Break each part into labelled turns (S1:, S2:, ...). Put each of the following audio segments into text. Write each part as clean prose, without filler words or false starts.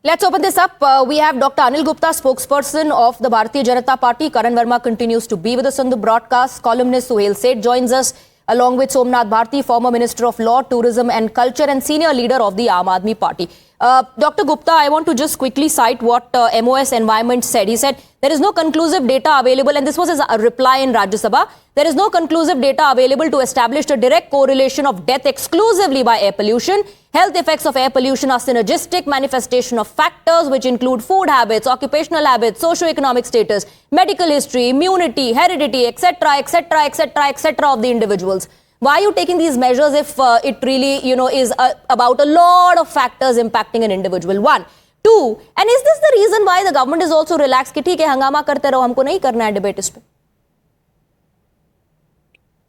S1: Let's open this up. We have Dr. Anil Gupta, spokesperson of the Bharatiya Janata Party. Karan Verma continues to be with us on the broadcast. Columnist Suhel Seth joins us along with Somnath Bharti, former Minister of Law, Tourism and Culture and senior leader of the Aam Aadmi Party. Dr. Gupta, I want to just quickly cite what MOS Environment said. He said, there is no conclusive data available, and this was his reply in Rajya Sabha. There is no conclusive data available to establish a direct correlation of death exclusively by air pollution. Health effects of air pollution are synergistic manifestation of factors which include food habits, occupational habits, socio-economic status, medical history, immunity, heredity, etc., etc., etc., etc. of the individuals. Why are you taking these measures if it really, is about a lot of factors impacting an individual? One. Two, and is this the reason why the government is also relaxed कि ठीक है हंगामा करते रहो हमको नहीं करना है डिबेट इस पे?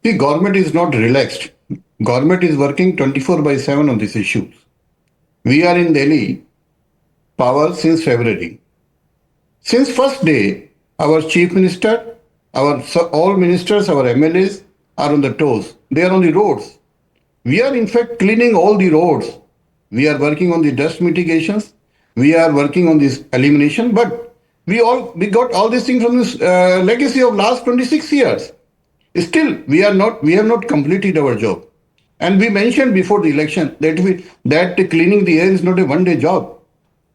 S2: The government is not relaxed. Government is working 24/7 on these issues. We are in Delhi power since February. Since first day, our chief minister, all ministers, our MLAs are on the toes. They are on the roads. We are in fact cleaning all the roads. We are working on the dust mitigations. We are working on this elimination. But we got all these things from this legacy of last 26 years. Still, we have not completed our job. And we mentioned before the election that cleaning the air is not a one-day job.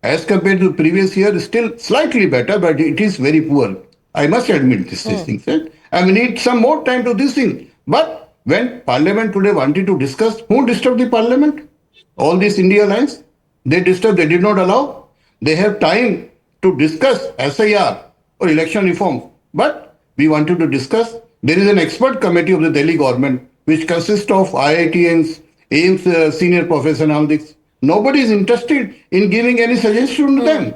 S2: As compared to the previous year, still slightly better, but it is very poor. I must admit these things. And we need some more time to this thing. But when Parliament today wanted to discuss, who disturbed the Parliament? All these India Alliance, they did not allow. They have time to discuss SIR or election reform. But we wanted to discuss. There is an expert committee of the Delhi government which consists of IITians, AIMS senior professor and all this. Nobody is interested in giving any suggestion to them.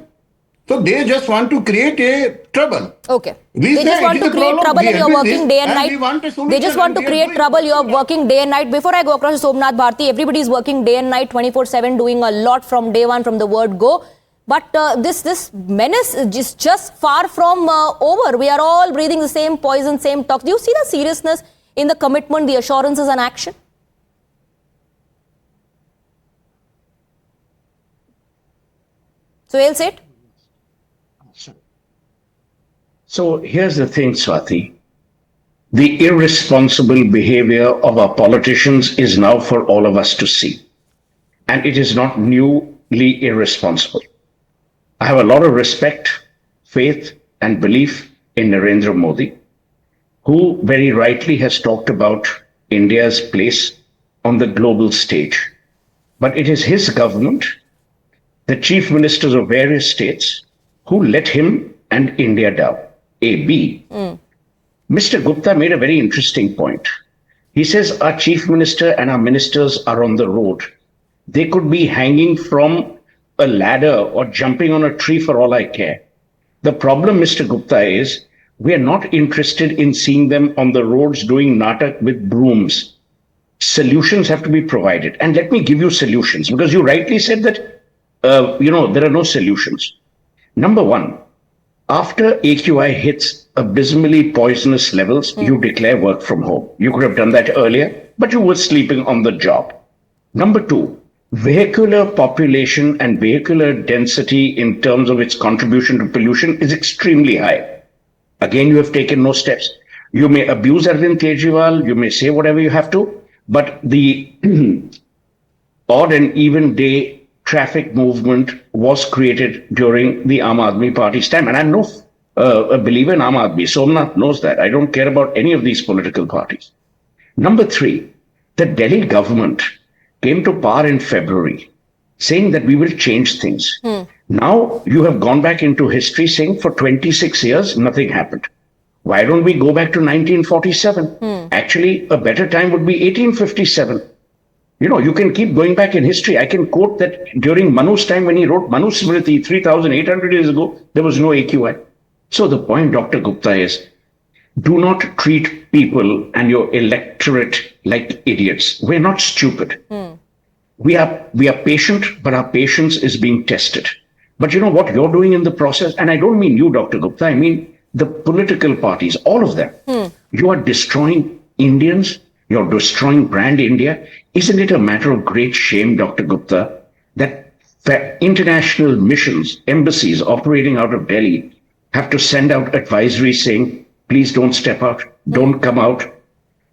S2: So they just want to create a trouble.
S1: Okay. They just want to create trouble and you're working day and night. They just want to create trouble. You're working day and night. Before I go across to Somnath Bharti, everybody is working day and night, 24/7, doing a lot from day one, from the word go. But this menace is just far from over. We are all breathing the same poison, same talk. Do you see the seriousness in the commitment, the assurances and action? Suhel Seth?
S3: So here's the thing, Swati. The irresponsible behavior of our politicians is now for all of us to see. And it is not newly irresponsible. I have a lot of respect, faith, and belief in Narendra Modi, who very rightly has talked about India's place on the global stage. But it is his government, the chief ministers of various states, who let him and India down. Mr. Gupta made a very interesting point. He says our chief minister and our ministers are on the road. They could be hanging from a ladder or jumping on a tree for all I care. The problem, Mr. Gupta, is we are not interested in seeing them on the roads doing natak with brooms. Solutions have to be provided. And let me give you solutions, because you rightly said that, there are no solutions. Number one, after AQI hits abysmally poisonous levels, you declare work from home. You could have done that earlier, but you were sleeping on the job. Number two, vehicular population and vehicular density in terms of its contribution to pollution is extremely high. Again, you have taken no steps. You may abuse Arvind Kejriwal, you may say whatever you have to, but the odd and even day traffic movement was created during the Aam Aadmi Party's time. And I'm no a believer in Aam Aadmi. Somnath knows that. I don't care about any of these political parties. Number three, the Delhi government came to power in February saying that we will change things. Now you have gone back into history saying for 26 years, nothing happened. Why don't we go back to 1947? Actually, a better time would be 1857. You can keep going back in history. I can quote that during Manu's time when he wrote Manu Smriti 3,800 years ago, there was no AQI. So the point, Dr. Gupta, is do not treat people and your electorate like idiots. We're not stupid. We are patient, but our patience is being tested. But you know what you're doing in the process? And I don't mean you, Dr. Gupta. I mean the political parties, all of them. You are destroying Indians. You're destroying brand India. Isn't it a matter of great shame, Dr. Gupta, that that international missions, embassies operating out of Delhi have to send out advisories saying, please don't step out, don't come out.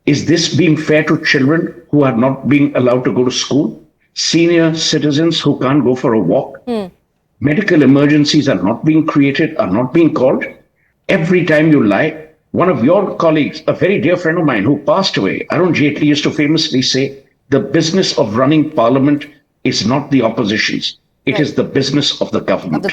S3: Is this being fair to children who are not being allowed to go to school? Senior citizens who can't go for a walk? Medical emergencies are not being created, are not being called. Every time you lie, one of your colleagues, a very dear friend of mine who passed away, Arun Jaitley, used to famously say, the business of running parliament is not the opposition's. It is the business of the government.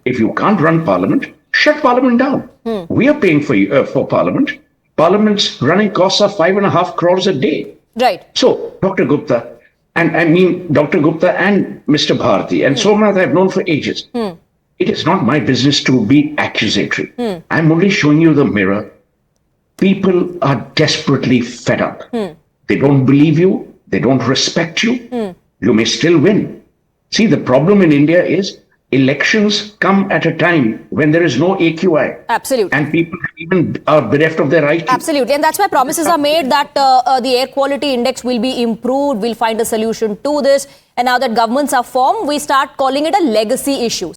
S3: If you can't run parliament, shut parliament down. We are paying for parliament. Parliament's running costs are 5.5 crores a day.
S1: Right.
S3: So, Dr. Gupta, and I mean Dr. Gupta and Mr. Bharati and Somnath I've known for ages. It is not my business to be accusatory. I'm only showing you the mirror. People are desperately fed up. They don't believe you. They don't respect you. You may still win. See, the problem in India is elections come at a time when there is no AQI.
S1: Absolutely.
S3: And people even are bereft of their right to.
S1: Absolutely. And that's why promises are made that the air quality index will be improved. We'll find a solution to this. And now that governments are formed, we start calling it a legacy issue.